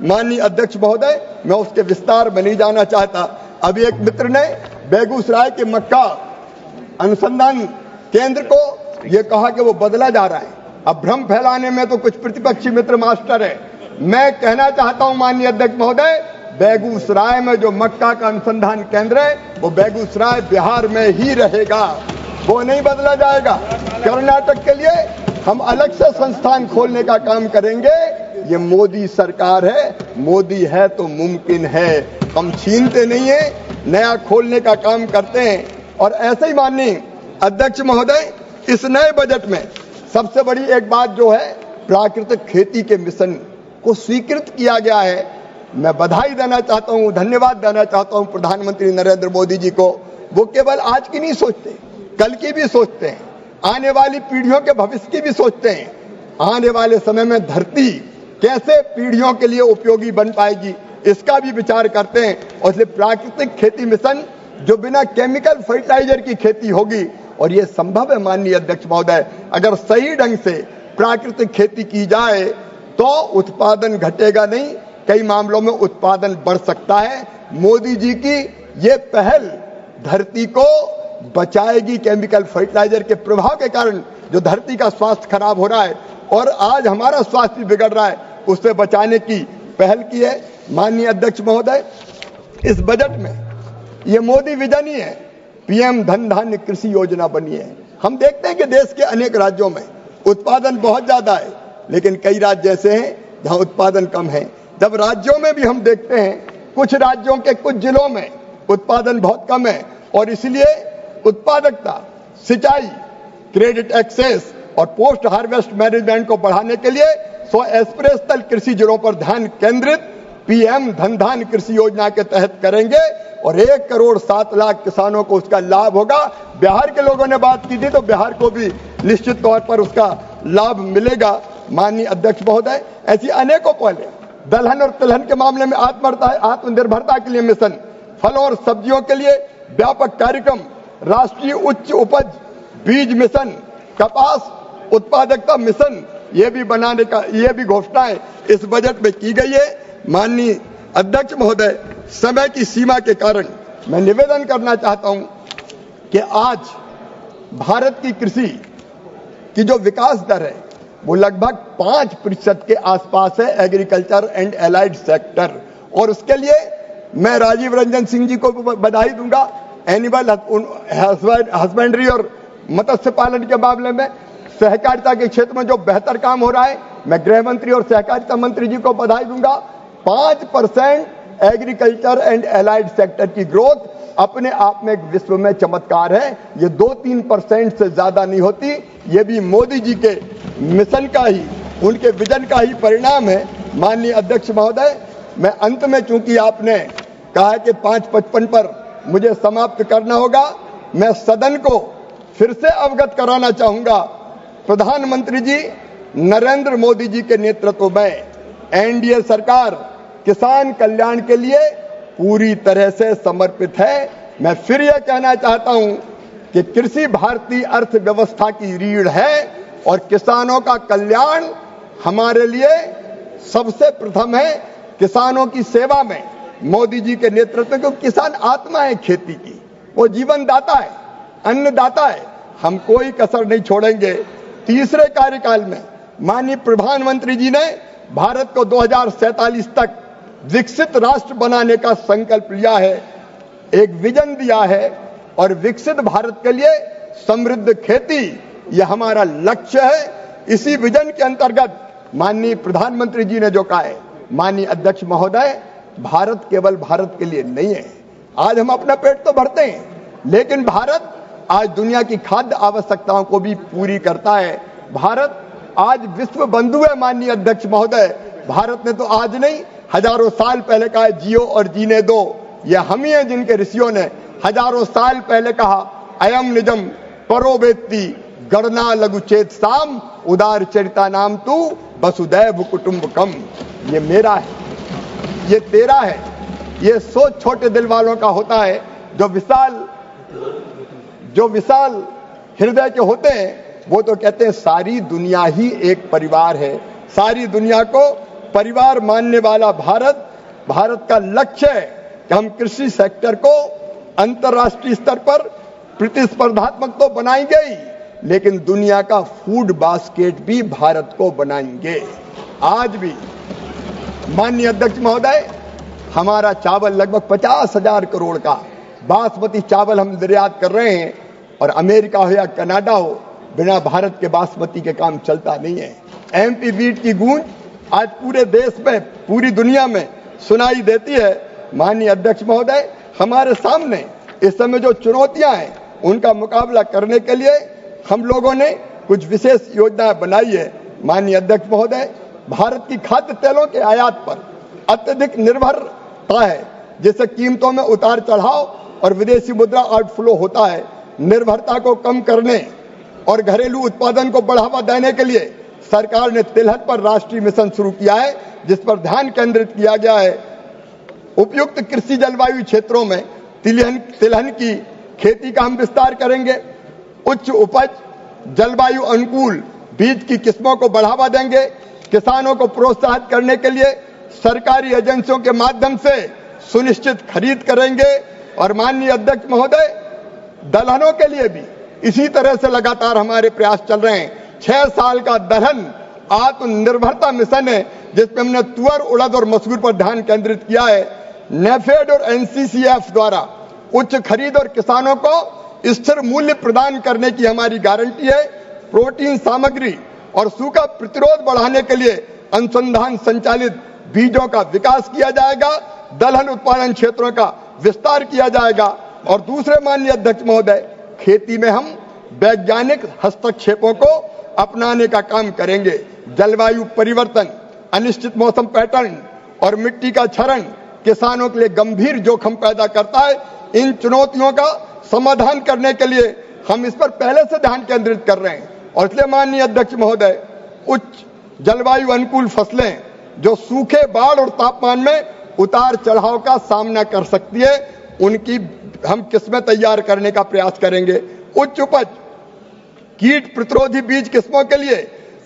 माननीय अध्यक्ष महोदय, मैं उसके विस्तार में नहीं जाना चाहता। अभी एक मित्र ने बेगूसराय के मक्का अनुसंधान केंद्र को यह कहा कि वो बदला जा रहा है। अब भ्रम फैलाने में तो कुछ प्रतिपक्षी मित्र मास्टर है। मैं कहना चाहता हूं माननीय अध्यक्ष महोदय, बेगूसराय में जो मक्का का अनुसंधान केंद्र है वो बेगूसराय बिहार में ही रहेगा, वो नहीं बदला जाएगा। कर्नाटक के लिए हम अलग से संस्थान खोलने का काम करेंगे। ये मोदी सरकार है, मोदी है तो मुमकिन है, हम छीनते नहीं है, नया खोलने का काम करते हैं। और ऐसे ही माननीय अध्यक्ष महोदय, इस नए बजट में सबसे बड़ी एक बात जो है, प्राकृतिक खेती के मिशन को स्वीकृत किया गया है। मैं बधाई देना चाहता हूं, धन्यवाद देना चाहता हूं प्रधानमंत्री नरेंद्र मोदी जी को। वो केवल आज की नहीं सोचते, कल की भी सोचते हैं, आने वाली पीढ़ियों के भविष्य की भी सोचते हैं। आने वाले समय में धरती कैसे पीढ़ियों के लिए उपयोगी बन पाएगी, इसका भी विचार करते हैं। और इसलिए प्राकृतिक खेती मिशन जो बिना केमिकल फर्टिलाइजर की खेती होगी, और ये संभव है माननीय अध्यक्ष महोदय, अगर सही ढंग से प्राकृतिक खेती की जाए तो उत्पादन घटेगा नहीं, कई मामलों में उत्पादन बढ़ सकता है। मोदी जी की ये पहल धरती को बचाएगी केमिकल फर्टिलाइजर के प्रभाव के कारण जो धरती का स्वास्थ्य खराब हो रहा है और आज हमारा स्वास्थ्य भी बिगड़ रहा है, उससे बचाने की पहल की है। माननीय अध्यक्ष महोदय, इस बजट में ये मोदी विजन ही है, पीएम धन धान्य कृषि योजना बनी है। हम देखते हैं कि देश के अनेक राज्यों में उत्पादन बहुत ज्यादा है, लेकिन कई राज्य ऐसे हैं जहां उत्पादन कम है। जब राज्यों में भी हम देखते हैं, कुछ राज्यों के कुछ जिलों में उत्पादन बहुत कम है, और इसलिए उत्पादकता, सिंचाई, क्रेडिट एक्सेस और पोस्ट हार्वेस्ट मैनेजमेंट को बढ़ाने के लिए 100 एस्पिरेशनल कृषि जिलों पर ध्यान केंद्रित पीएम धन धान्य कृषि योजना के तहत करेंगे और 1 करोड़ 7 लाख किसानों को उसका लाभ होगा। बिहार के लोगों ने बात की थी तो बिहार को भी निश्चित तौर पर उसका लाभ मिलेगा। माननीय अध्यक्ष महोदय, ऐसी अनेकों पहले दलहन और तिलहन के मामले में आत्मनिर्भरता के लिए मिशन, फलों और सब्जियों के लिए व्यापक कार्यक्रम, राष्ट्रीय उच्च उपज बीज मिशन, कपास उत्पादकता मिशन, ये भी बनाने का ये भी घोषणाएं इस बजट में की गई है। माननीय अध्यक्ष महोदय, समय की सीमा के कारण मैं निवेदन करना चाहता हूं कि आज भारत की कृषि की जो विकास दर है वो लगभग 5% के आसपास है, एग्रीकल्चर एंड एलाइड सेक्टर। और उसके लिए मैं राजीव रंजन सिंह जी को बधाई दूंगा। एनिमल हस्बेंड्री और मत्स्य पालन के मामले में सहकारिता के क्षेत्र में जो बेहतर काम हो रहा है, मैं गृह मंत्री और सहकारिता मंत्री जी को बधाई दूंगा। 5% एग्रीकल्चर एंड एलाइड सेक्टर की ग्रोथ अपने आप में एक विश्व में चमत्कार है। ये 2-3% से ज्यादा नहीं होती। ये भी मोदी जी के मिशन का ही, उनके विजन का ही परिणाम है। माननीय अध्यक्ष महोदय, मैं अंत में, चूंकि आपने कहा है कि 5:55 पर मुझे समाप्त करना होगा, मैं सदन को फिर से अवगत कराना चाहूंगा। प्रधानमंत्री जी नरेंद्र मोदी जी के नेतृत्व में एनडीए सरकार किसान कल्याण के लिए पूरी तरह से समर्पित है। मैं फिर यह कहना चाहता हूं कि कृषि भारतीय अर्थव्यवस्था की रीढ़ है और किसानों का कल्याण हमारे लिए सबसे प्रथम है। किसानों की सेवा में मोदी जी के नेतृत्व में, क्योंकि किसान आत्मा है खेती की, वो जीवन दाता है, अन्नदाता है, हम कोई कसर नहीं छोड़ेंगे। तीसरे कार्यकाल में माननीय प्रधानमंत्री जी ने भारत को 2047 तक विकसित राष्ट्र बनाने का संकल्प लिया है, एक विजन दिया है, और विकसित भारत के लिए समृद्ध खेती यह हमारा लक्ष्य है। इसी विजन के अंतर्गत माननीय प्रधानमंत्री जी ने जो कहा है, माननीय अध्यक्ष महोदय, भारत केवल भारत के लिए नहीं है। आज हम अपना पेट तो भरते हैं, लेकिन भारत आज दुनिया की खाद्य आवश्यकताओं को भी पूरी करता है। भारत आज विश्व बंधु है। माननीय अध्यक्ष महोदय, भारत ने तो आज नहीं, हजारों साल पहले कहा जियो और जीने दो। यह हम ही हैं जिनके ऋषियों ने हजारों साल पहले कहा, अयम निजम परो वेत्ति गणना लघु चेत साम उदार चरिता नाम तू वसुदैव कुटुंबकम। ये मेरा है, ये तेरा है। ये सोच छोटे दिल वालों का होता है, जो विशाल हृदय के होते हैं वो तो कहते हैं सारी दुनिया ही एक परिवार है, सारी दुनिया को परिवार मानने वाला भारत का लक्ष्य है कि हम कृषि सेक्टर को अंतर्राष्ट्रीय स्तर पर प्रतिस्पर्धात्मक तो बनाएंगे ही, लेकिन दुनिया का फूड बास्केट भी भारत को बनाएंगे। आज भी माननीय अध्यक्ष महोदय, हमारा चावल लगभग 50,000 करोड़ का बासमती चावल हम निर्यात कर रहे हैं, और अमेरिका हो या कनाडा हो, बिना भारत के बासमती के काम चलता नहीं है। एमपी बीट की गूंज आज पूरे देश में, पूरी दुनिया में सुनाई देती है। माननीय अध्यक्ष महोदय, हमारे सामने इस समय जो चुनौतियां हैं उनका मुकाबला करने के लिए हम लोगों ने कुछ विशेष योजनाएं बनाई है। माननीय अध्यक्ष महोदय, भारत की खाद्य तेलों के आयात पर अत्यधिक निर्भरता है, जिससे कीमतों में उतार चढ़ाव और विदेशी मुद्रा आउटफ्लो होता है। निर्भरता को कम करने और घरेलू उत्पादन को बढ़ावा देने के लिए सरकार ने तिलहन पर राष्ट्रीय मिशन शुरू किया है, जिस पर ध्यान केंद्रित किया गया है। उपयुक्त कृषि जलवायु क्षेत्रों में तिलहन की खेती का हम विस्तार करेंगे। उच्च उपज, जलवायु अनुकूल बीज की किस्मों को बढ़ावा देंगे। किसानों को प्रोत्साहित करने के लिए सरकारी एजेंसियों के माध्यम से सुनिश्चित खरीद करेंगे। और माननीय अध्यक्ष महोदय, दलहनों के लिए भी इसी तरह से लगातार हमारे प्रयास चल रहे हैं। 6 साल का दलहन आत्मनिर्भरता मिशन है, जिसमें हमने तुअर, उड़द और मसूर पर ध्यान केंद्रित किया है। नेफेड और एनसीसीएफ द्वारा उच्च खरीद और किसानों को स्थिर मूल्य प्रदान करने की हमारी गारंटी है। प्रोटीन सामग्री और सूखा प्रतिरोध बढ़ाने के लिए अनुसंधान संचालित बीजों का विकास किया जाएगा। दलहन उत्पादन क्षेत्रों का विस्तार किया जाएगा। और दूसरे माननीय अध्यक्ष महोदय, खेती में हम वैज्ञानिक हस्तक्षेपों को अपनाने का काम करेंगे। जलवायु परिवर्तन, अनिश्चित मौसम पैटर्न और मिट्टी का क्षरण किसानों के लिए गंभीर जोखिम पैदा करता है। इन चुनौतियों का समाधान करने के लिए हम इस पर पहले से ध्यान केंद्रित कर रहे हैं। और इसलिए माननीय अध्यक्ष महोदय, उच्च जलवायु अनुकूल फसलें जो सूखे, बाढ़ और तापमान में उतार चढ़ाव का सामना कर सकती है, उनकी हम किस्में तैयार करने का प्रयास करेंगे। उच्च उपज, कीट प्रतिरोधी बीज किस्मों के लिए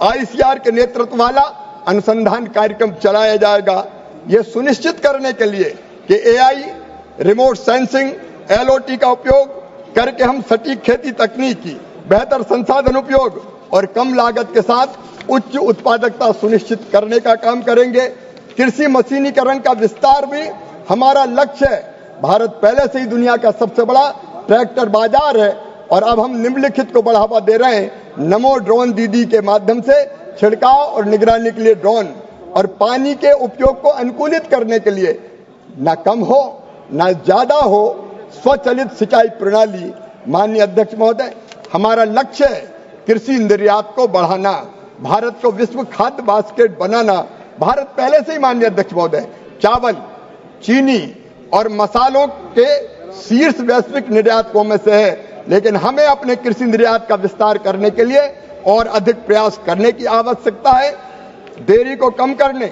आईसीआर के नेतृत्व वाला अनुसंधान कार्यक्रम चलाया जाएगा। यह सुनिश्चित करने के लिए कि एआई, रिमोट सेंसिंग, एलओटी का उपयोग करके हम सटीक खेती तकनीक की बेहतर संसाधन उपयोग और कम लागत के साथ उच्च उत्पादकता सुनिश्चित करने का काम करेंगे। कृषि मशीनीकरण का विस्तार भी हमारा लक्ष्य है। भारत पहले से ही दुनिया का सबसे बड़ा ट्रैक्टर बाजार है, और अब हम निम्नलिखित को बढ़ावा दे रहे हैं। नमो ड्रोन दीदी के माध्यम से छिड़काव और निगरानी के लिए ड्रोन, और पानी के उपयोग को अनुकूलित करने के लिए न कम हो न ज्यादा हो स्वचालित सिंचाई प्रणाली। माननीय अध्यक्ष महोदय, हमारा लक्ष्य है कृषि निर्यात को बढ़ाना, भारत को विश्व खाद्य बास्केट बनाना। भारत पहले से ही माननीय अध्यक्ष महोदय चावल, चीनी और मसालों के शीर्ष वैश्विक निर्यातकों में से है, लेकिन हमें अपने कृषि निर्यात का विस्तार करने के लिए और अधिक प्रयास करने की आवश्यकता है। देरी को कम करने